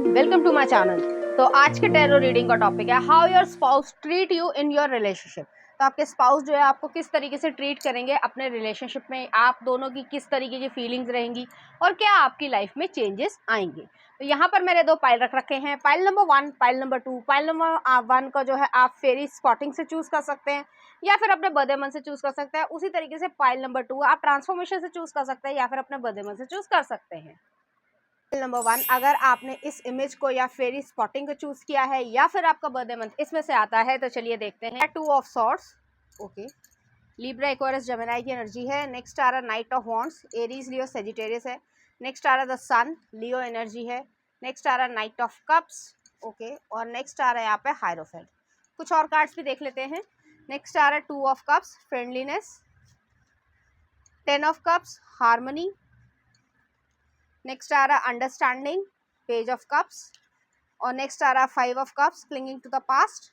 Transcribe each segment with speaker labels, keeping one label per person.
Speaker 1: Welcome to my channel. तो आज के टैरो रीडिंग का टॉपिक है how your spouse treat you in your relationship. तो आपके स्पाउस जो है आपको किस तरीके से ट्रीट करेंगे अपने रिलेशनशिप में, आप दोनों की किस तरीके की फीलिंग्स रहेंगी और क्या आपकी लाइफ में चेंजेस आएंगे। तो यहाँ पर मैंने दो पाइल रख रखे हैं, pile number 1, pile number 2। Pile number 1 का जो है आप फेरी स्पॉटिंग से चूज कर सकते हैं या फिर अपने बर्थडे मंथ से चूज कर सकते हैं। उसी तरीके से पाइल नंबर 2 आप ट्रांसफॉर्मेशन से चूज कर सकते हैं या फिर अपने बर्थडे मंथ से चूज कर सकते हैं। नंबर 1, अगर आपने इस इमेज को या फेरी स्पॉटिंग को चूज किया है या फिर आपका बर्थडे मंथ इसमें से आता है, तो चलिए देखते हैं। 2 of swords, okay, Libra Aquarius Gemini की एनर्जी है। नेक्स्ट आ रहा night of wands, Aries Leo Sagittarius है। नेक्स्ट आ रहा द सन, लियो एनर्जी है। नेक्स्ट आ रहा नाइट ऑफ कप्स, ओके, और नेक्स्ट आ रहा है यहाँ पे हायरोफेंट। कुछ और कार्ड्स भी देख लेते हैं। नेक्स्ट आ रहा है 2 of cups, friendliness. 10 of cups, harmony. Next आ रहा अंडरस्टैंडिंग, पेज ऑफ कप्स। और नेक्स्ट आ रहा 5 of cups, clinging to the past.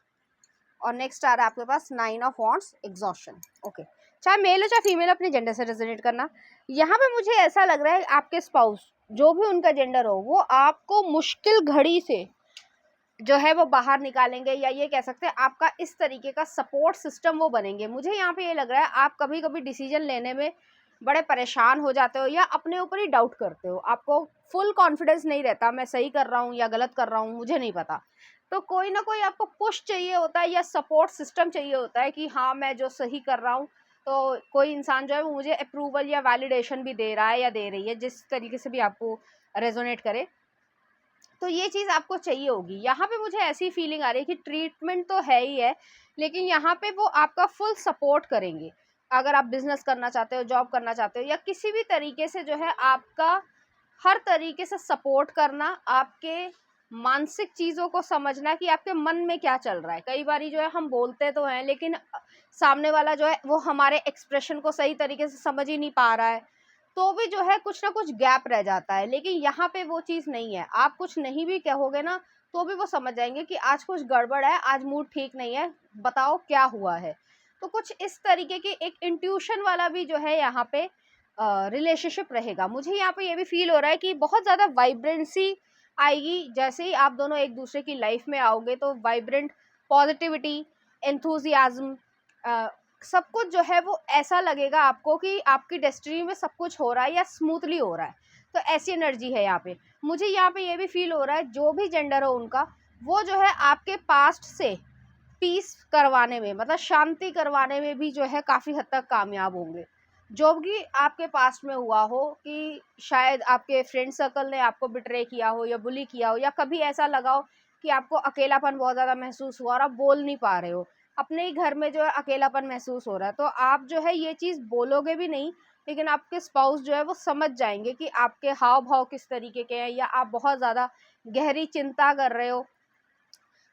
Speaker 1: और नेक्स्ट आ रहा है आपके पास 9 ऑफ वॉन्ड्स, एग्जॉशन। ओके, चाहे मेल हो चाहे फीमेल, अपने जेंडर से रेजोनेट करना। यहाँ पे मुझे ऐसा लग रहा है आपके स्पाउस, जो भी उनका जेंडर हो, वो आपको मुश्किल घड़ी से जो है वो बाहर निकालेंगे, या ये कह सकते हैं आपका इस तरीके का सपोर्ट सिस्टम वो बनेंगे। मुझे यहाँ पे ये लग रहा है आप कभी कभी डिसीजन लेने में बड़े परेशान हो जाते हो या अपने ऊपर ही डाउट करते हो, आपको फुल कॉन्फिडेंस नहीं रहता मैं सही कर रहा हूँ या गलत कर रहा हूँ, मुझे नहीं पता। तो कोई ना कोई आपको पुश चाहिए होता है या सपोर्ट सिस्टम चाहिए होता है कि हाँ मैं जो सही कर रहा हूँ, तो कोई इंसान जो है वो मुझे अप्रूवल या वैलिडेशन भी दे रहा है या दे रही है, जिस तरीके से भी आपको रेजोनेट करे। तो ये चीज़ आपको चाहिए होगी। यहाँ पे मुझे ऐसी फीलिंग आ रही है कि ट्रीटमेंट तो है ही है, लेकिन यहाँ पे वो आपका फुल सपोर्ट करेंगे। अगर आप बिजनेस करना चाहते हो, जॉब करना चाहते हो, या किसी भी तरीके से जो है आपका हर तरीके से सपोर्ट करना, आपके मानसिक चीज़ों को समझना कि आपके मन में क्या चल रहा है। कई बारी जो है हम बोलते तो हैं, लेकिन सामने वाला जो है वो हमारे एक्सप्रेशन को सही तरीके से समझ ही नहीं पा रहा है, तो भी जो है कुछ ना कुछ गैप रह जाता है। लेकिन यहाँ पे वो चीज़ नहीं है, आप कुछ नहीं भी कहोगे ना तो भी वो समझ जाएंगे कि आज कुछ गड़बड़ है, आज मूड ठीक नहीं है, बताओ क्या हुआ है। तो कुछ इस तरीके की एक इंट्यूशन वाला भी जो है यहाँ पे रिलेशनशिप रहेगा। मुझे यहाँ पे ये भी फील हो रहा है कि बहुत ज़्यादा वाइब्रेंसी आएगी जैसे ही आप दोनों एक दूसरे की लाइफ में आओगे। तो वाइब्रेंट पॉजिटिविटी, एंथुजियाज्म, सब कुछ जो है वो ऐसा लगेगा आपको कि आपकी डेस्टिनी में सब कुछ हो रहा है या स्मूथली हो रहा है। तो ऐसी एनर्जी है यहाँ पे। मुझे यहाँ पे ये भी फील हो रहा है जो भी जेंडर हो उनका, वो जो है आपके पास्ट से पीस करवाने में, मतलब शांति करवाने में भी जो है काफ़ी हद तक कामयाब होंगे। जो भी आपके पास्ट में हुआ हो कि शायद आपके फ्रेंड सर्कल ने आपको बिट्रे किया हो या बुली किया हो, या कभी ऐसा लगा हो कि आपको अकेलापन बहुत ज़्यादा महसूस हुआ और आप बोल नहीं पा रहे हो, अपने ही घर में जो है अकेलापन महसूस हो रहा है, तो आप जो है ये चीज़ बोलोगे भी नहीं, लेकिन आपके स्पाउस जो है वो समझ जाएंगे कि आपके हाव भाव किस तरीके के हैं, या आप बहुत ज़्यादा गहरी चिंता कर रहे हो।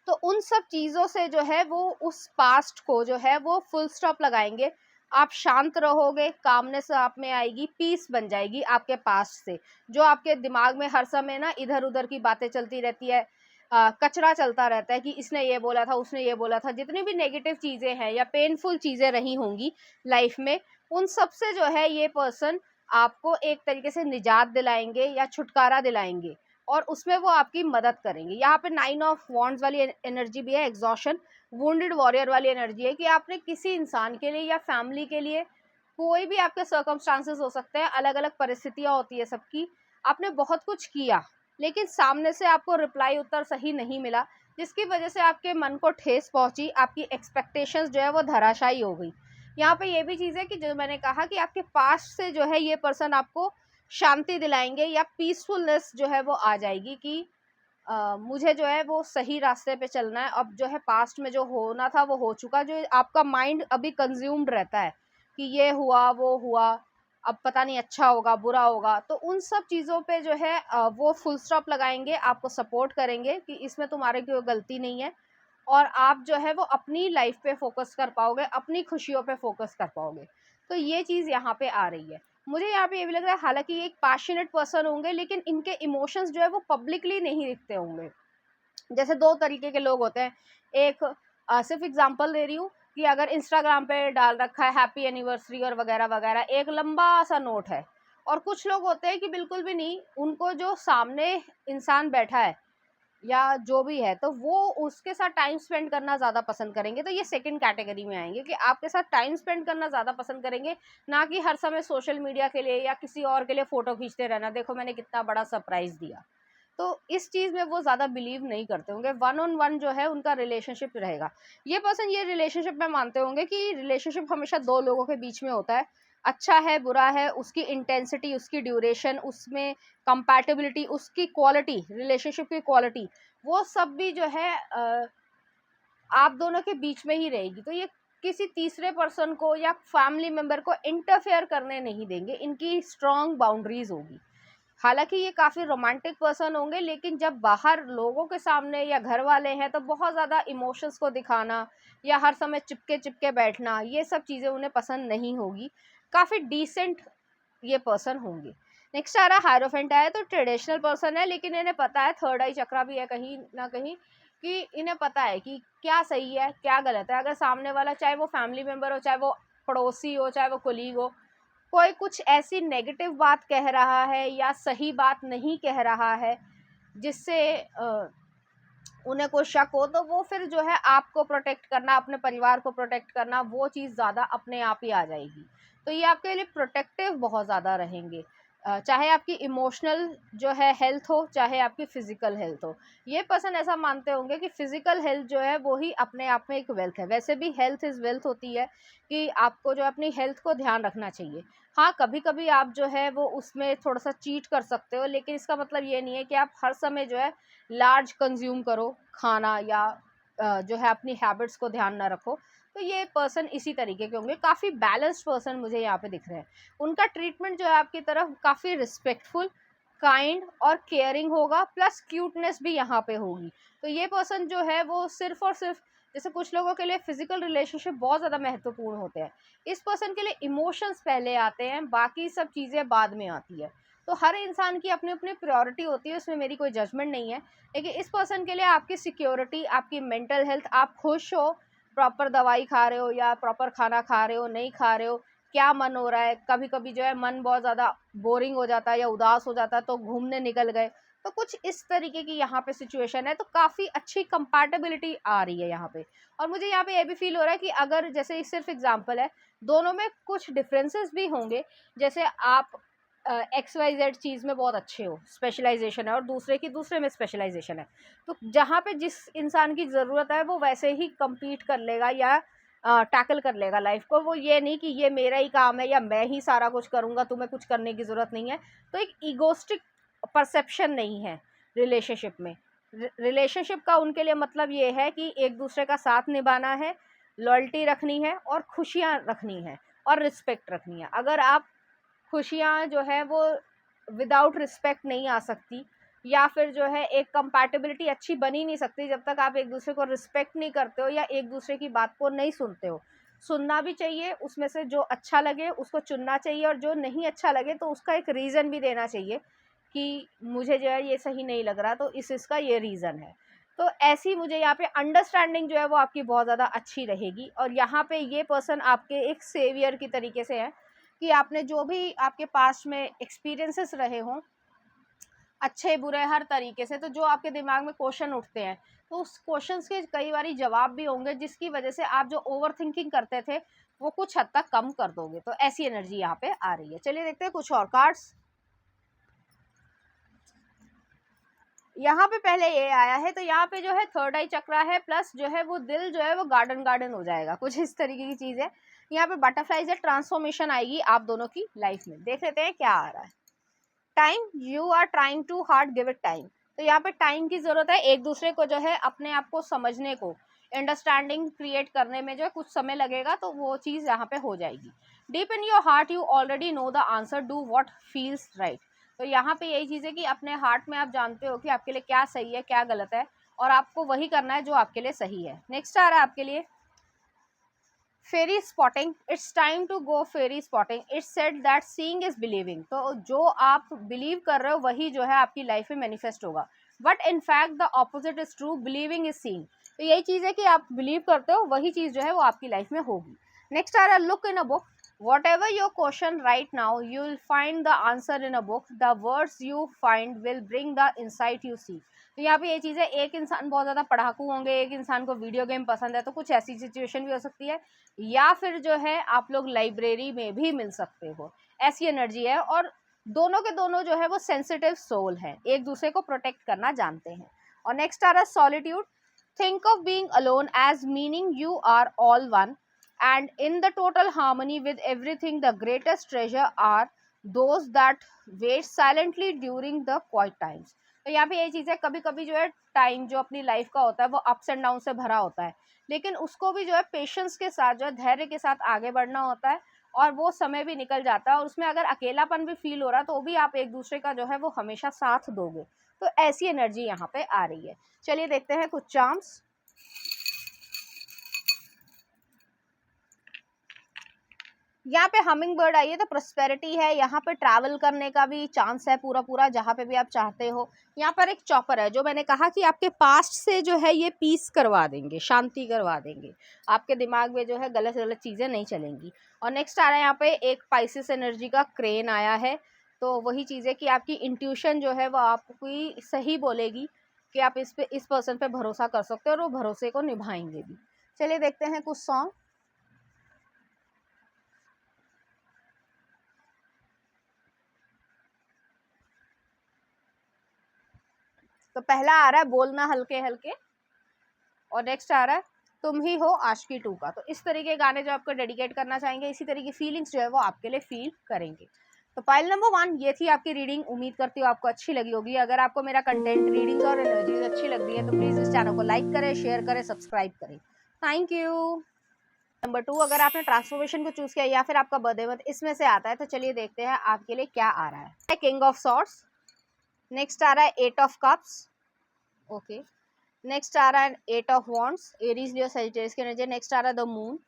Speaker 1: तो उन सब चीज़ों से जो है वो उस पास्ट को जो है वो फुल स्टॉप लगाएंगे। आप शांत रहोगे, कामनेस आप में आएगी, पीस बन जाएगी आपके पास्ट से। जो आपके दिमाग में हर समय ना इधर उधर की बातें चलती रहती है, कचरा चलता रहता है कि इसने ये बोला था, उसने ये बोला था, जितनी भी नेगेटिव चीज़ें हैं या पेनफुल चीज़ें रही होंगी लाइफ में, उन सब से जो है ये पर्सन आपको एक तरीके से निजात दिलाएंगे या छुटकारा दिलाएंगे, और उसमें वो आपकी मदद करेंगे। यहाँ पे 9 ऑफ वॉन्ड्स वाली एनर्जी भी है, एग्जॉशन, वुंडेड वॉरियर वाली एनर्जी है कि आपने किसी इंसान के लिए या फैमिली के लिए, कोई भी आपके सर्कमस्टांसेस हो सकते हैं, अलग अलग परिस्थितियाँ होती है सबकी, आपने बहुत कुछ किया लेकिन सामने से आपको रिप्लाई उत्तर सही नहीं मिला, जिसकी वजह से आपके मन को ठेस पहुंची, आपकी एक्सपेक्टेशंस जो है वो धराशायी हो गई। यहाँ पे ये भी चीज़ है कि जो मैंने कहा कि आपके पास्ट से जो है ये पर्सन आपको शांति दिलाएंगे या पीसफुलनेस जो है वो आ जाएगी कि मुझे जो है वो सही रास्ते पे चलना है। अब जो है पास्ट में जो होना था वो हो चुका, जो आपका माइंड अभी कंज्यूम्ड रहता है कि ये हुआ वो हुआ, अब पता नहीं अच्छा होगा बुरा होगा, तो उन सब चीज़ों पे जो है वो फुल स्टॉप लगाएंगे, आपको सपोर्ट करेंगे कि इसमें तुम्हारी कोई गलती नहीं है, और आप जो है वो अपनी लाइफ पे फोकस कर पाओगे, अपनी खुशियों पे फोकस कर पाओगे। तो ये चीज़ यहाँ पे आ रही है। मुझे यहाँ पे ये भी लग रहा है हालांकि ये एक पैशनेट पर्सन होंगे, लेकिन इनके इमोशंस जो है वो पब्लिकली नहीं दिखते होंगे। जैसे दो तरीके के लोग होते हैं, एक सिर्फ एग्जांपल दे रही हूँ कि अगर इंस्टाग्राम पे डाल रखा है हैप्पी एनिवर्सरी और वगैरह वगैरह, एक लंबा सा नोट है, और कुछ लोग होते हैं कि बिल्कुल भी नहीं, उनको जो सामने इंसान बैठा है या जो भी है, तो वो उसके साथ टाइम स्पेंड करना ज़्यादा पसंद करेंगे। तो ये सेकंड कैटेगरी में आएंगे कि आपके साथ टाइम स्पेंड करना ज़्यादा पसंद करेंगे, ना कि हर समय सोशल मीडिया के लिए या किसी और के लिए फ़ोटो खींचते रहना, देखो मैंने कितना बड़ा सरप्राइज़ दिया। तो इस चीज़ में वो ज़्यादा बिलीव नहीं करते होंगे, वन ऑन वन जो है उनका रिलेशनशिप रहेगा। ये पर्सन ये रिलेशनशिप में मानते होंगे कि रिलेशनशिप हमेशा दो लोगों के बीच में होता है, अच्छा है बुरा है, उसकी इंटेंसिटी, उसकी ड्यूरेशन, उसमें कंपैटिबिलिटी, उसकी क्वालिटी, रिलेशनशिप की क्वालिटी, वो सब भी जो है आप दोनों के बीच में ही रहेगी। तो ये किसी तीसरे पर्सन को या फैमिली मेम्बर को इंटरफेयर करने नहीं देंगे, इनकी स्ट्रॉन्ग बाउंड्रीज होगी। हालांकि ये काफ़ी रोमांटिक पर्सन होंगे, लेकिन जब बाहर लोगों के सामने या घर वाले हैं तो बहुत ज़्यादा इमोशंस को दिखाना या हर समय चिपके चिपके बैठना, ये सब चीज़ें उन्हें पसंद नहीं होगी। काफ़ी डिसेंट ये पर्सन होंगे। नेक्स्ट आ रहा है हायरोफेंट आया, तो ट्रेडिशनल पर्सन है, लेकिन इन्हें पता है, थर्ड आई चक्रा भी है कहीं ना कहीं, कि इन्हें पता है कि क्या सही है क्या गलत है। अगर सामने वाला, चाहे वो फैमिली मेम्बर हो, चाहे वो पड़ोसी हो, चाहे वो कोलीग हो, कोई कुछ ऐसी नेगेटिव बात कह रहा है या सही बात नहीं कह रहा है जिससे उन्हें कोई शक हो, तो वो फिर जो है आपको प्रोटेक्ट करना, अपने परिवार को प्रोटेक्ट करना, वो चीज़ ज़्यादा अपने आप ही आ जाएगी। तो ये आपके लिए प्रोटेक्टिव बहुत ज़्यादा रहेंगे, चाहे आपकी इमोशनल जो है हेल्थ हो, चाहे आपकी फ़िज़िकल हेल्थ हो। ये पर्सन ऐसा मानते होंगे कि फ़िज़िकल हेल्थ जो है वो ही अपने आप में एक वेल्थ है। वैसे भी हेल्थ इज़ वेल्थ होती है कि आपको जो अपनी हेल्थ को ध्यान रखना चाहिए। हाँ, कभी-कभी आप जो है वो उसमें थोड़ा-सा चीट कर सकते हो, लेकिन इसका मतलब ये नहीं है कि आप हर समय जो है लार्ज कंज्यूम करो खाना, या जो है अपनी हैबिट्स को ध्यान ना रखो। तो ये पर्सन इसी तरीके के होंगे, काफ़ी बैलेंस्ड पर्सन मुझे यहाँ पे दिख रहे हैं। उनका ट्रीटमेंट जो है आपकी तरफ काफ़ी रिस्पेक्टफुल, काइंड और केयरिंग होगा, प्लस क्यूटनेस भी यहाँ पे होगी। तो ये पर्सन जो है वो सिर्फ और सिर्फ, जैसे कुछ लोगों के लिए फिजिकल रिलेशनशिप बहुत ज़्यादा महत्वपूर्ण होते हैं, इस पर्सन के लिए इमोशंस पहले आते हैं, बाकी सब चीज़ें बाद में आती है। तो हर इंसान की अपनी अपनी प्रायोरिटी होती है, उसमें मेरी कोई जजमेंट नहीं है। लेकिन इस पर्सन के लिए आपकी सिक्योरिटी, आपकी मेंटल हेल्थ, आप खुश हो, प्रॉपर दवाई खा रहे हो या प्रॉपर खाना खा रहे हो, नहीं खा रहे हो, क्या मन हो रहा है, कभी कभी जो है मन बहुत ज़्यादा बोरिंग हो जाता है या उदास हो जाता है तो घूमने निकल गए, तो कुछ इस तरीके की यहाँ पे सिचुएशन है। तो काफ़ी अच्छी कंपैटिबिलिटी आ रही है यहाँ पे। और मुझे यहाँ पे ये भी फील हो रहा है कि अगर, जैसे सिर्फ एग्जांपल है, दोनों में कुछ डिफरेंसेस भी होंगे। जैसे आप XYZ चीज़ में बहुत अच्छे हो, स्पेशलाइजेशन है, और दूसरे की दूसरे में स्पेशलाइजेशन है, तो जहाँ पे जिस इंसान की ज़रूरत है वो वैसे ही compete कर लेगा या टैकल कर लेगा लाइफ को। वो ये नहीं कि ये मेरा ही काम है या मैं ही सारा कुछ करूँगा, तुम्हें कुछ करने की ज़रूरत नहीं है। तो एक ईगोस्टिक परसेप्शन नहीं है रिलेशनशिप में। रिलेशनशिप का उनके लिए मतलब ये है कि एक दूसरे का साथ निभाना है, लॉयल्टी रखनी है और खुशियाँ रखनी है और रिस्पेक्ट रखनी है। अगर आप खुशियाँ जो है वो विदाउट रिस्पेक्ट नहीं आ सकती, या फिर जो है एक कंपैटिबिलिटी अच्छी बनी नहीं सकती जब तक आप एक दूसरे को रिस्पेक्ट नहीं करते हो या एक दूसरे की बात को नहीं सुनते हो। सुनना भी चाहिए, उसमें से जो अच्छा लगे उसको चुनना चाहिए, और जो नहीं अच्छा लगे तो उसका एक रीज़न भी देना चाहिए कि मुझे जो है ये सही नहीं लग रहा, तो इसका ये रीज़न है। तो ऐसी मुझे यहाँ पे अंडरस्टैंडिंग जो है वो आपकी बहुत ज़्यादा अच्छी रहेगी। और यहाँ पे ये पर्सन आपके एक सेवियर की तरीके से है कि आपने जो भी आपके पास में एक्सपीरियंसेस रहे हों, अच्छे बुरे हर तरीके से, तो जो आपके दिमाग में क्वेश्चन उठते हैं, तो उस क्वेश्चंस के कई बारी जवाब भी होंगे, जिसकी वजह से आप जो ओवर थिंकिंग करते थे वो कुछ हद तक कम कर दोगे। तो ऐसी एनर्जी यहाँ पे आ रही है। चलिए देखते हैं कुछ और कार्ड्स। यहाँ पे पहले ये आया है, तो यहाँ पे जो है थर्ड आई चक्रा है, प्लस जो है वो दिल जो है वो गार्डन गार्डन हो जाएगा, कुछ इस तरीके की चीज़ है। यहाँ पे बटरफ्लाई से ट्रांसफॉर्मेशन आएगी आप दोनों की लाइफ में। देख लेते हैं क्या आ रहा है। Time, you are trying too hard, give it time. तो यहाँ पे टाइम की जरूरत है, एक दूसरे को जो है अपने आप को समझने को, अंडरस्टैंडिंग क्रिएट करने में जो है कुछ समय लगेगा, तो वो चीज़ यहाँ पे हो जाएगी। Deep in your heart you already know the answer, do what feels right. तो यहाँ पे यही चीज़ है कि अपने हार्ट में आप जानते हो कि आपके लिए क्या सही है क्या गलत है, और आपको वही करना है जो आपके लिए सही है। नेक्स्ट आ रहा है आपके लिए fairy spotting, it's time to go fairy spotting, it's said that seeing is believing. तो जो आप बिलीव कर रहे हो वही जो है आपकी लाइफ में मैनिफेस्ट होगा, but in fact the opposite is true, believing is seeing. तो यही चीज़ है कि आप बिलीव करते हो वही चीज़ जो है वो आपकी लाइफ में होगी। नेक्स्ट आ रहा है look in a book, whatever your question right now you will find the answer in a book, the words you find will bring the insight you see. तो यहाँ पे ये चीज़ है, एक इंसान बहुत ज़्यादा पढ़ाकू होंगे, एक इंसान को वीडियो गेम पसंद है, तो कुछ ऐसी सिचुएशन भी हो सकती है। या फिर जो है आप लोग लाइब्रेरी में भी मिल सकते हो, ऐसी एनर्जी है। और दोनों के दोनों जो है वो सेंसिटिव सोल हैं, एक दूसरे को प्रोटेक्ट करना जानते हैं। और नेक्स्ट आ रहा है solitude. Think of being alone as meaning you are all one and in the total harmony with everything. The greatest treasure are those that wait silently during the quiet times. तो यहाँ पे ये चीज़ है, कभी कभी जो है टाइम जो अपनी लाइफ का होता है वो अप्स एंड डाउन से भरा होता है, लेकिन उसको भी जो है पेशेंस के साथ, जो है धैर्य के साथ आगे बढ़ना होता है। और वो समय भी निकल जाता है, और उसमें अगर अकेलापन भी फील हो रहा है तो भी आप एक दूसरे का जो है वो हमेशा साथ दोगे। तो ऐसी एनर्जी यहाँ पे आ रही है। चलिए देखते हैं कुछ चार्म्स। यहाँ पे हमिंग बर्ड आई है, तो प्रोस्पेरिटी है, यहाँ पे ट्रैवल करने का भी चांस है पूरा पूरा, जहाँ पे भी आप चाहते हो। यहाँ पर एक चॉपर है, जो मैंने कहा कि आपके पास्ट से जो है ये पीस करवा देंगे, शांति करवा देंगे, आपके दिमाग में जो है गलत गलत चीज़ें नहीं चलेंगी। और नेक्स्ट आ रहा है यहाँ पे एक पाइसिस एनर्जी का क्रेन आया है। तो वही चीज़ है कि आपकी इंट्यूशन जो है वो आपकी सही बोलेगी कि आप इस पर्सन पे भरोसा कर सकते हो, और वो भरोसे को निभाएंगे भी। चलिए देखते हैं कुछ सॉन्ग। तो पहला आ रहा है बोलना हल्के हल्के, और नेक्स्ट आ रहा है तुम ही हो आशिकी 2 का। तो इस तरीके के गाने जो आपको डेडिकेट करना चाहेंगे, इसी तरीके की फीलिंग्स जो है वो आपके लिए फील करेंगे। तो पाइल नंबर 1 ये थी आपकी रीडिंग। उम्मीद करती हूँ आपको अच्छी लगी होगी। अगर आपको मेरा कंटेंट, रीडिंग्स और एनर्जीज अच्छी लग रही है तो प्लीज़ इस चैनल को लाइक करें, शेयर करें, सब्सक्राइब करें। Thank you. नंबर 2, अगर आपने ट्रांसफॉर्मेशन को चूज किया या फिर आपका बर्थडे मंथ इसमें से आता है, तो चलिए देखते हैं आपके लिए क्या आ रहा है। किंग ऑफ सॉर्ड्स, नेक्स्ट आ रहा है 8 ऑफ कप्स, ओके। नेक्स्ट आ रहा है 8 of wands, Aries Leo Sagittarius की एनर्जी। नेक्स्ट आ रहा है द मून,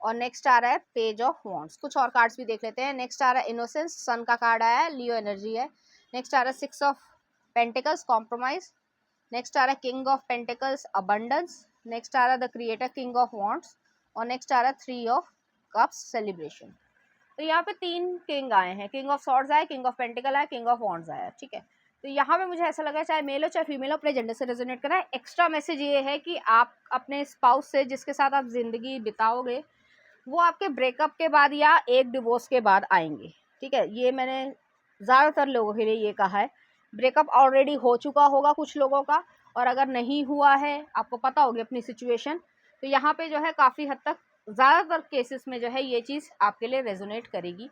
Speaker 1: और नेक्स्ट आ रहा है पेज ऑफ वॉन्ड्स। कुछ और कार्ड्स भी देख लेते हैं। नेक्स्ट आ रहा है इनोसेंस, सन का कार्ड आया है, लियो एनर्जी है। नेक्स्ट आ रहा है 6 ऑफ पेंटिकल्स, कॉम्प्रोमाइज। नेक्स्ट आ रहा है king of pentacles, abundance. Next आ रहा है the creator, king of wands. और नेक्स्ट आ रहा है 3 ऑफ कप्स, सेलिब्रेशन। तो यहाँ पे 3 किंग आए हैं, किंग ऑफ सॉर्ड्स आया, किंग ऑफ पेंटिकल आया, किंग ऑफ वॉन्ड्स आया, ठीक है। तो यहाँ पे मुझे ऐसा लगा, चाहे मेल हो चाहे फीमेल हो, अपने जेंडर से रेजोनेट करा है। एक्स्ट्रा मैसेज ये है कि आप अपने स्पाउस से, जिसके साथ आप जिंदगी बिताओगे, वो आपके ब्रेकअप के बाद या एक डिवोर्स के बाद आएंगे, ठीक है। ये मैंने ज़्यादातर लोगों के लिए ये कहा है। ब्रेकअप ऑलरेडी हो चुका होगा कुछ लोगों का, और अगर नहीं हुआ है, आपको पता होगी अपनी सिचुएशन, तो यहाँ पे जो है काफ़ी हद तक ज़्यादातर केसेस में जो है ये चीज़ आपके लिए रेजोनेट करेगी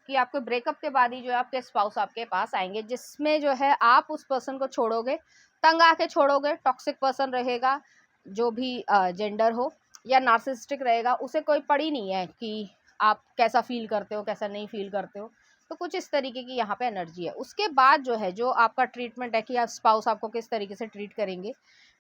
Speaker 1: कि आपके ब्रेकअप के बाद ही जो है आपके स्पाउस आपके पास आएंगे, जिसमें जो है आप उस पर्सन को छोड़ोगे, तंग आके छोड़ोगे। टॉक्सिक पर्सन रहेगा, जो भी जेंडर हो, या नार्सिसिस्टिक रहेगा, उसे कोई पड़ी नहीं है कि आप कैसा फील करते हो, कैसा नहीं फील करते हो। तो कुछ इस तरीके की यहाँ पे एनर्जी है। उसके बाद जो है, जो आपका ट्रीटमेंट है कि आप स्पाउस आपको किस तरीके से ट्रीट करेंगे।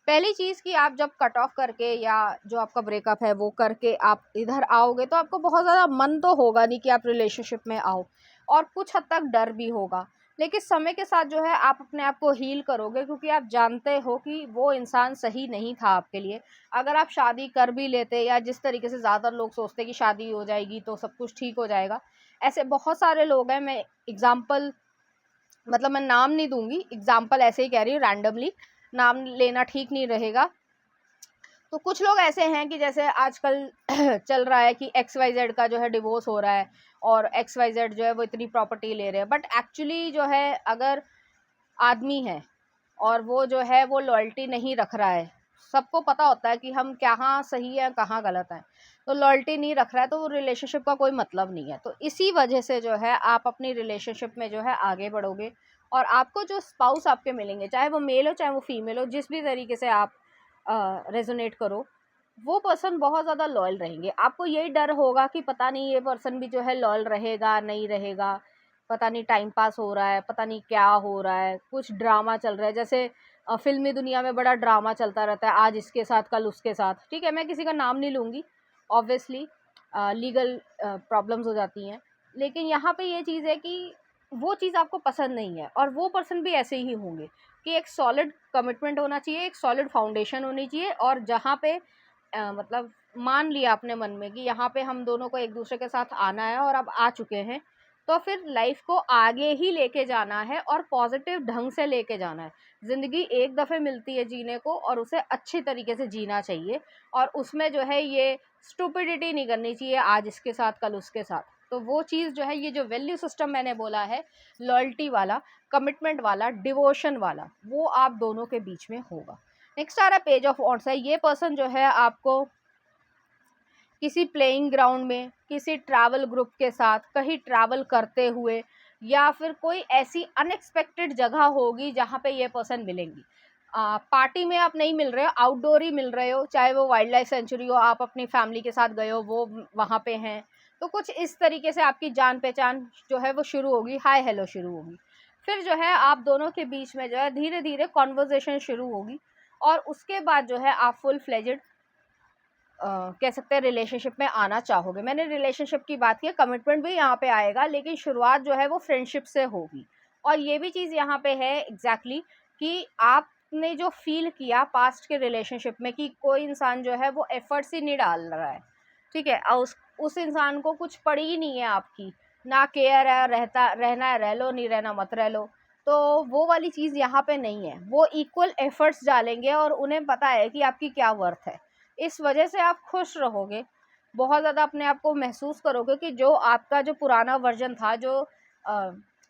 Speaker 1: पहली चीज़ कि आप जब कट ऑफ करके, या जो आपका ब्रेकअप है वो करके आप इधर आओगे, तो आपको बहुत ज़्यादा मन तो होगा नहीं कि आप रिलेशनशिप में आओ, और कुछ हद तक डर भी होगा। लेकिन समय के साथ जो है आप अपने आप को हील करोगे, क्योंकि आप जानते हो कि वो इंसान सही नहीं था आपके लिए। अगर आप शादी कर भी लेते, या जिस तरीके से ज़्यादा लोग सोचते हैं कि शादी हो जाएगी तो सब कुछ ठीक हो जाएगा, ऐसे बहुत सारे लोग हैं। मैं एग्जाम्पल, मतलब मैं नाम नहीं दूंगी, एग्जाम्पल ऐसे ही कह रही हूँ रैंडमली, नाम लेना ठीक नहीं रहेगा। तो कुछ लोग ऐसे हैं कि जैसे आजकल चल रहा है कि XYZ का जो है डिवोर्स हो रहा है, और XYZ जो है वो इतनी प्रॉपर्टी ले रहे हैं, बट एक्चुअली जो है अगर आदमी है और वो जो है वो लॉयल्टी नहीं रख रहा है, सबको पता होता है कि हम कहाँ सही है कहाँ गलत है, तो लॉयल्टी नहीं रख रहा है, तो वो रिलेशनशिप का कोई मतलब नहीं है। तो इसी वजह से जो है आप अपनी रिलेशनशिप में जो है आगे बढ़ोगे, और आपको जो स्पाउस आपके मिलेंगे, चाहे वो मेल हो चाहे वो फीमेल हो, जिस भी तरीके से आप रेजोनेट करो, वो पर्सन बहुत ज़्यादा लॉयल रहेंगे। आपको यही डर होगा कि पता नहीं ये पर्सन भी जो है लॉयल रहेगा नहीं रहेगा, पता नहीं टाइम पास हो रहा है, पता नहीं क्या हो रहा है, कुछ ड्रामा चल रहा है। जैसे फिल्मी दुनिया में बड़ा ड्रामा चलता रहता है, आज इसके साथ कल उसके साथ, ठीक है। मैं किसी का नाम नहीं लूँगी, ऑब्वियसली लीगल प्रॉब्लम्स हो जाती हैं। लेकिन यहाँ पे ये चीज़ है कि वो चीज़ आपको पसंद नहीं है, और वो पर्सन भी ऐसे ही होंगे कि एक सॉलिड कमिटमेंट होना चाहिए, एक सॉलिड फाउंडेशन होनी चाहिए, और जहाँ पे मतलब मान लिया अपने मन में कि यहाँ पे हम दोनों को एक दूसरे के साथ आना है, और अब आ चुके हैं, तो फिर लाइफ को आगे ही लेके जाना है और पॉजिटिव ढंग से लेके जाना है। ज़िंदगी एक दफ़े मिलती है जीने को और उसे अच्छे तरीके से जीना चाहिए, और उसमें जो है ये स्टुपिडिटी नहीं करनी चाहिए, आज इसके साथ कल उसके साथ। तो वो चीज़ जो है, ये जो वैल्यू सिस्टम मैंने बोला है, लॉयल्टी वाला, कमिटमेंट वाला, डिवोशन वाला, वो आप दोनों के बीच में होगा। नेक्स्ट आ रहा है पेज ऑफ वॉन्ड्स है। ये पर्सन जो है आपको किसी प्लेइंग ग्राउंड में, किसी ट्रैवल ग्रुप के साथ कहीं ट्रैवल करते हुए, या फिर कोई ऐसी अनएक्सपेक्टेड जगह होगी जहाँ पे ये पर्सन मिलेंगी। पार्टी में आप नहीं मिल रहे हो, आउटडोर ही मिल रहे हो, चाहे वो वाइल्ड लाइफ सेंचुरी हो, आप अपनी फैमिली के साथ गए हो, वो वहाँ पे हैं, तो कुछ इस तरीके से आपकी जान पहचान जो है वो शुरू होगी, हाय हेलो शुरू होगी। फिर जो है आप दोनों के बीच में जो है धीरे धीरे कॉन्वर्जेशन शुरू होगी, और उसके बाद जो है आप फुल फ्लेजेड कह सकते हैं रिलेशनशिप में आना चाहोगे। मैंने रिलेशनशिप की बात की, कमिटमेंट भी यहाँ पे आएगा, लेकिन शुरुआत जो है वो फ्रेंडशिप से होगी। और ये भी चीज़ यहाँ पे है एग्जैक्टली कि आपने जो फील किया पास्ट के रिलेशनशिप में कि कोई इंसान जो है वो एफर्ट्स ही नहीं डाल रहा है, ठीक है, और उस इंसान को कुछ पड़ी ही नहीं है आपकी, ना केयर है, रहना है रह लो, नहीं रहना मत रह लो, तो वो वाली चीज़ यहाँ पे नहीं है। वो इक्वल एफर्ट्स डालेंगे और उन्हें पता है कि आपकी क्या वर्थ है। इस वजह से आप खुश रहोगे, बहुत ज़्यादा अपने आप को महसूस करोगे कि जो आपका जो पुराना वर्जन था, जो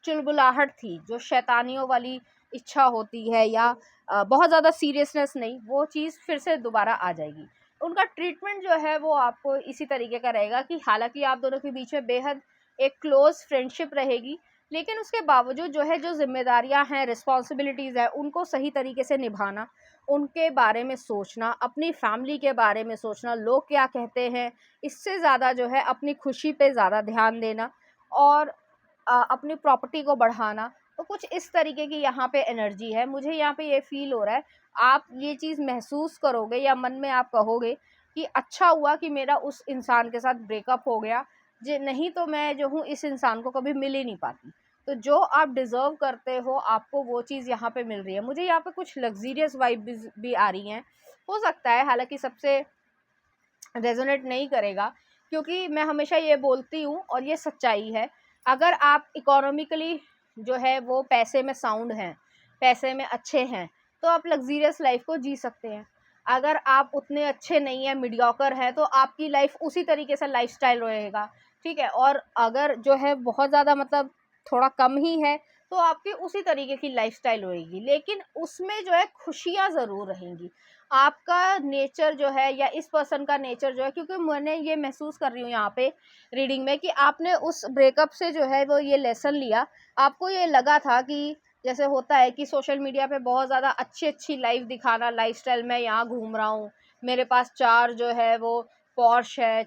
Speaker 1: चुलबुलाहट थी, जो शैतानियों वाली इच्छा होती है, या बहुत ज़्यादा सीरियसनेस नहीं, वो चीज़ फिर से दोबारा आ जाएगी। उनका ट्रीटमेंट जो है वो आपको इसी तरीके का रहेगा कि हालांकि आप दोनों के बीच में बेहद एक क्लोज फ्रेंडशिप रहेगी, लेकिन उसके बावजूद जो है, जो जिम्मेदारियां हैं, रिस्पॉन्सिबिलिटीज़ है, उनको सही तरीके से निभाना, उनके बारे में सोचना, अपनी फैमिली के बारे में सोचना, लोग क्या कहते हैं, इससे ज़्यादा जो है अपनी खुशी पे ज़्यादा ध्यान देना, और अपनी प्रॉपर्टी को बढ़ाना। तो कुछ इस तरीके की यहाँ पे एनर्जी है। मुझे यहाँ पे ये फील हो रहा है, आप ये चीज़ महसूस करोगे या मन में आप कहोगे कि अच्छा हुआ कि मेरा उस इंसान के साथ ब्रेकअप हो गया, जे नहीं तो मैं जो हूँ इस इंसान को कभी मिल ही नहीं पाती। तो जो आप डिज़र्व करते हो, आपको वो चीज़ यहाँ पे मिल रही है। मुझे यहाँ पे कुछ लग्ज़रियस वाइब्स भी आ रही हैं। हो सकता है हालाँकि सबसे रेजोनेट नहीं करेगा, क्योंकि मैं हमेशा ये बोलती हूँ और ये सच्चाई है, अगर आप इकोनॉमिकली जो है वो पैसे में साउंड हैं, पैसे में अच्छे हैं, तो आप लग्ज़रियस लाइफ को जी सकते हैं। अगर आप उतने अच्छे नहीं हैं, मीडियोकर हैं, तो आपकी लाइफ उसी तरीके से लाइफस्टाइल रहेगा, ठीक है। और अगर जो है बहुत ज़्यादा मतलब थोड़ा कम ही है, तो आपकी उसी तरीके की लाइफस्टाइल रहेगी, लेकिन उसमें जो है खुशियाँ ज़रूर रहेंगी। आपका नेचर जो है, या इस पर्सन का नेचर जो है, क्योंकि मैंने ये महसूस कर रही हूँ यहाँ पे रीडिंग में कि आपने उस ब्रेकअप से जो है वो ये लेसन लिया। आपको ये लगा था कि जैसे होता है कि सोशल मीडिया पे बहुत ज़्यादा अच्छी लाइफ दिखाना, लाइफस्टाइल, मैं यहाँ घूम रहा हूँ, मेरे पास 4 जो है वो पॉर्श है,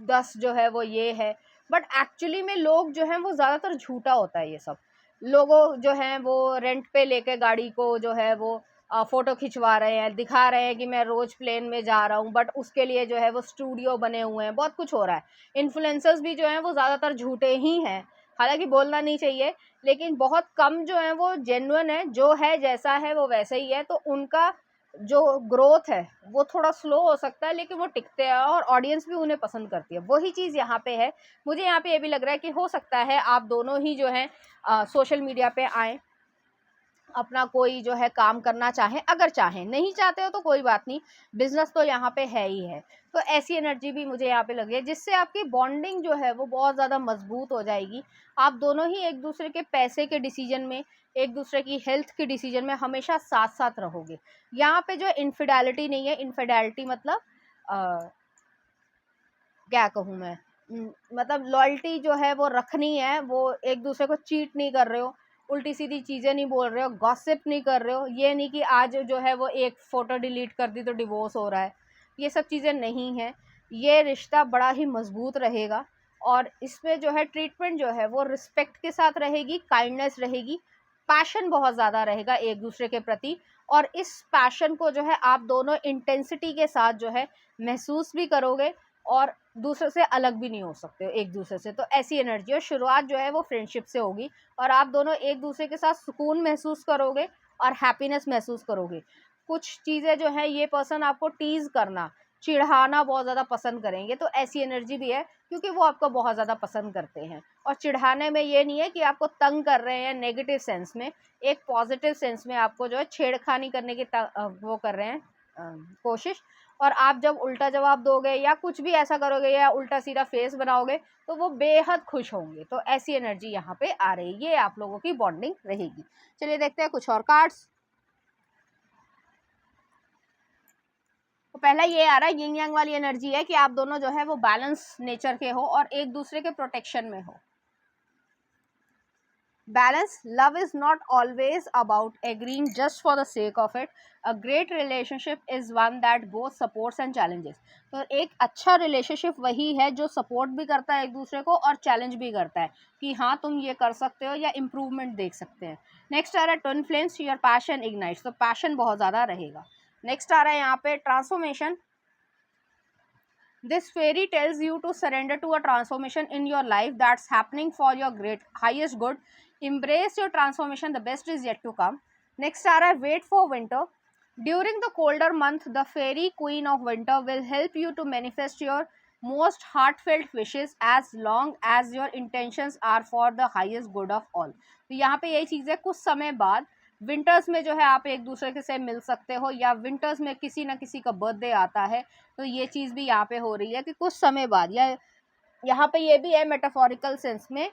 Speaker 1: 10 जो है वो ये है, बट एक्चुअली में लोग जो हैं वो ज़्यादातर झूठा होता है ये सब। लोगों जो हैं वो रेंट पे लेके गाड़ी को जो है वो फ़ोटो खिंचवा रहे हैं, दिखा रहे हैं कि मैं रोज़ प्लेन में जा रहा हूँ, बट उसके लिए जो है वो स्टूडियो बने हुए हैं, बहुत कुछ हो रहा है। इन्फ्लुएंसर्स भी जो हैं वो ज़्यादातर झूठे ही हैं, हालाँकि बोलना नहीं चाहिए, लेकिन बहुत कम जो हैं वो जेन्युइन है, जो है जैसा है वो वैसे ही है। तो उनका जो ग्रोथ है वो थोड़ा स्लो हो सकता है, लेकिन वो टिकते हैं और ऑडियंस भी उन्हें पसंद करती है। वही चीज़ यहाँ पे है। मुझे यहाँ पे ये भी लग रहा है कि हो सकता है आप दोनों ही जो हैं सोशल मीडिया पे आएँ, अपना कोई जो है काम करना चाहें, अगर चाहें, नहीं चाहते हो तो कोई बात नहीं, बिजनेस तो यहाँ पे है ही है। तो ऐसी एनर्जी भी मुझे यहाँ पे लगी है, जिससे आपकी बॉन्डिंग जो है वो बहुत ज़्यादा मजबूत हो जाएगी। आप दोनों ही एक दूसरे के पैसे के डिसीजन में, एक दूसरे की हेल्थ के डिसीजन में हमेशा साथ साथ रहोगे। यहाँ पे जो इनफिडेलिटी नहीं है, इनफिडेलिटी मतलब क्या कहूँ मैं, मतलब लॉयल्टी जो है वो रखनी है, वो एक दूसरे को चीट नहीं कर रहे हो, उल्टी सीधी चीज़ें नहीं बोल रहे हो, गॉसिप नहीं कर रहे हो, ये नहीं कि आज जो है वो एक फ़ोटो डिलीट कर दी तो डिवोर्स हो रहा है, ये सब चीज़ें नहीं हैं। ये रिश्ता बड़ा ही मजबूत रहेगा, और इसमें जो है ट्रीटमेंट जो है वो रिस्पेक्ट के साथ रहेगी, काइंडनेस रहेगी, पैशन बहुत ज़्यादा रहेगा एक दूसरे के प्रति, और इस पैशन को जो है आप दोनों इंटेंसिटी के साथ जो है महसूस भी करोगे, और दूसरे से अलग भी नहीं हो सकते हो एक दूसरे से। तो ऐसी एनर्जी, और शुरुआत जो है वो फ्रेंडशिप से होगी, और आप दोनों एक दूसरे के साथ सुकून महसूस करोगे और हैप्पीनेस महसूस करोगे। कुछ चीज़ें जो है, ये पर्सन आपको टीज़ करना चिढ़ाना बहुत ज़्यादा पसंद करेंगे। तो ऐसी एनर्जी भी है क्योंकि वो आपको बहुत ज़्यादा पसंद करते हैं। और चिढ़ाने में ये नहीं है कि आपको तंग कर रहे हैं नेगेटिव सेंस में, एक पॉजिटिव सेंस में आपको जो है छेड़खानी करने की वो कर रहे हैं कोशिश। और आप जब उल्टा जवाब दोगे या कुछ भी ऐसा करोगे या उल्टा सीधा फेस बनाओगे तो वो बेहद खुश होंगे। तो ऐसी एनर्जी यहाँ पे आ रही है, ये आप लोगों की बॉन्डिंग रहेगी। चलिए देखते हैं कुछ और कार्ड्स। तो पहला ये आ रहा है, यिंग यांग वाली एनर्जी है कि आप दोनों जो है वो बैलेंस नेचर के हो और एक दूसरे के प्रोटेक्शन में हो। Balance, love is not always about agreeing just for the sake of it. A great relationship is one that both supports and challenges. तो एक अच्छा रिलेशनशिप वही है जो सपोर्ट भी करता है एक दूसरे को और चैलेंज भी करता है कि हाँ तुम ये कर सकते हो या इम्प्रूवमेंट देख सकते हैं। नेक्स्ट आ रहा है twin flames, your passion ignites. तो पैशन बहुत ज़्यादा रहेगा। नेक्स्ट आ रहा है यहाँ पे transformation. This fairy tells you to surrender to a transformation in your life that's happening for your great highest good. Embrace your transformation, the best is yet to come. Next are wait for winter. During the colder month, the fairy queen of winter will help you to manifest your most heartfelt wishes as long as your intentions are for the highest good of all. तो यहाँ पे यही चीज़ है, कुछ समय बाद winters में जो है आप एक दूसरे से मिल सकते हो या विंटर्स में किसी ना किसी का बर्थडे आता है। तो ये चीज़ भी यहाँ पे हो रही है कि कुछ समय बाद, या यहाँ पे ये भी है मेटाफोरिकल सेंस में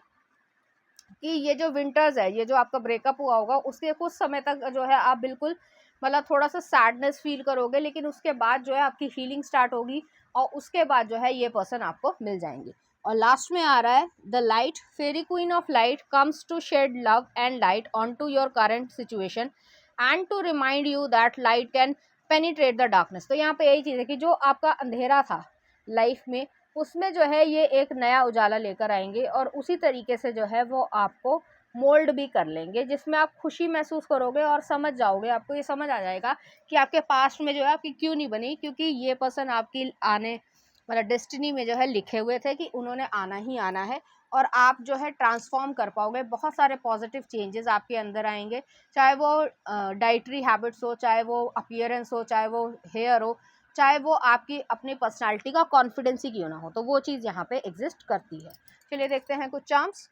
Speaker 1: कि ये जो विंटर्स है, ये जो आपका ब्रेकअप हुआ होगा उसके कुछ समय तक जो है आप बिल्कुल मतलब थोड़ा सा सैडनेस फील करोगे, लेकिन उसके बाद जो है आपकी हीलिंग स्टार्ट होगी और उसके बाद जो है ये पर्सन आपको मिल जाएंगे। और लास्ट में आ रहा है the light, fairy queen of light comes to shed love and light on to your current situation and to remind you that light can penetrate the darkness. तो यहाँ पे यही चीज़ है कि जो आपका अंधेरा था लाइफ में उसमें जो है ये एक नया उजाला लेकर आएंगे और उसी तरीके से जो है वो आपको मोल्ड भी कर लेंगे, जिसमें आप खुशी महसूस करोगे और समझ जाओगे, आपको ये समझ आ जाएगा कि आपके पास्ट में जो है आपकी क्यों नहीं बनी, क्योंकि ये पर्सन आपकी आने मतलब डेस्टिनी में जो है लिखे हुए थे कि उन्होंने आना ही आना है। और आप जो है ट्रांसफॉर्म कर पाओगे, बहुत सारे पॉजिटिव चेंजेस आपके अंदर आएंगे, चाहे वो डाइटरी हैबिट्स हो, चाहे वो अपीयरेंस हो, चाहे वो हेयर हो, चाहे वो आपकी अपनी पर्सनालिटी का कॉन्फिडेंस ही क्यों ना हो, तो वो चीज़ यहाँ पे एग्जिस्ट करती है। चलिए देखते हैं कुछ चार्म्स।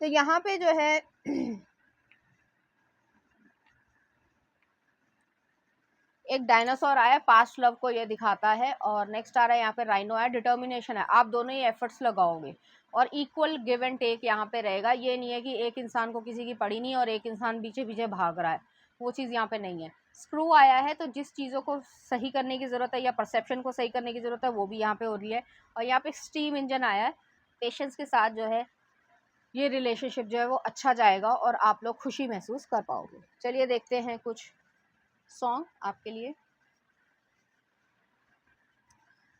Speaker 1: तो यहाँ पे जो है एक डायनासोर आया, पास्ट लव को ये दिखाता है। और नेक्स्ट आ रहा है यहाँ पे राइनो है, डिटर्मिनेशन है, आप दोनों ही एफर्ट्स लगाओगे और इक्वल गिव एंड टेक यहाँ पे रहेगा। ये नहीं है कि एक इंसान को किसी की पड़ी नहीं और एक इंसान पीछे पीछे भाग रहा है, वो चीज़ यहाँ पे नहीं है। स्क्रू आया है, तो जिस चीज़ों को सही करने की ज़रूरत है या परसेप्शन को सही करने की ज़रूरत है वो भी यहाँ पे हो रही है। और यहाँ पे स्टीम इंजन आया है, पेशेंस के साथ जो है ये रिलेशनशिप जो है वो अच्छा जाएगा और आप लोग खुशी महसूस कर पाओगे। चलिए देखते हैं कुछ सॉन्ग आपके लिए।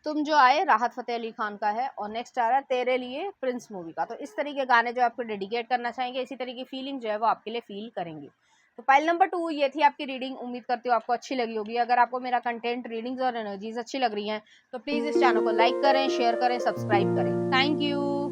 Speaker 1: तुम जो आए राहत फ़तेह अली खान का है और नेक्स्ट आ रहा है तेरे लिए प्रिंस मूवी का। तो इस तरह के गाने जो आपको डेडिकेट करना चाहेंगे, इसी तरह की फीलिंग जो है वो आपके लिए फील करेंगे। तो पाइल नंबर 2 ये थी आपकी रीडिंग, उम्मीद करती हूँ आपको अच्छी लगी होगी। अगर आपको मेरा कंटेंट, रीडिंग्स और एनर्जीज अच्छी लग रही हैं तो प्लीज़ इस चैनल को लाइक करें, शेयर करें, सब्सक्राइब करें। Thank you.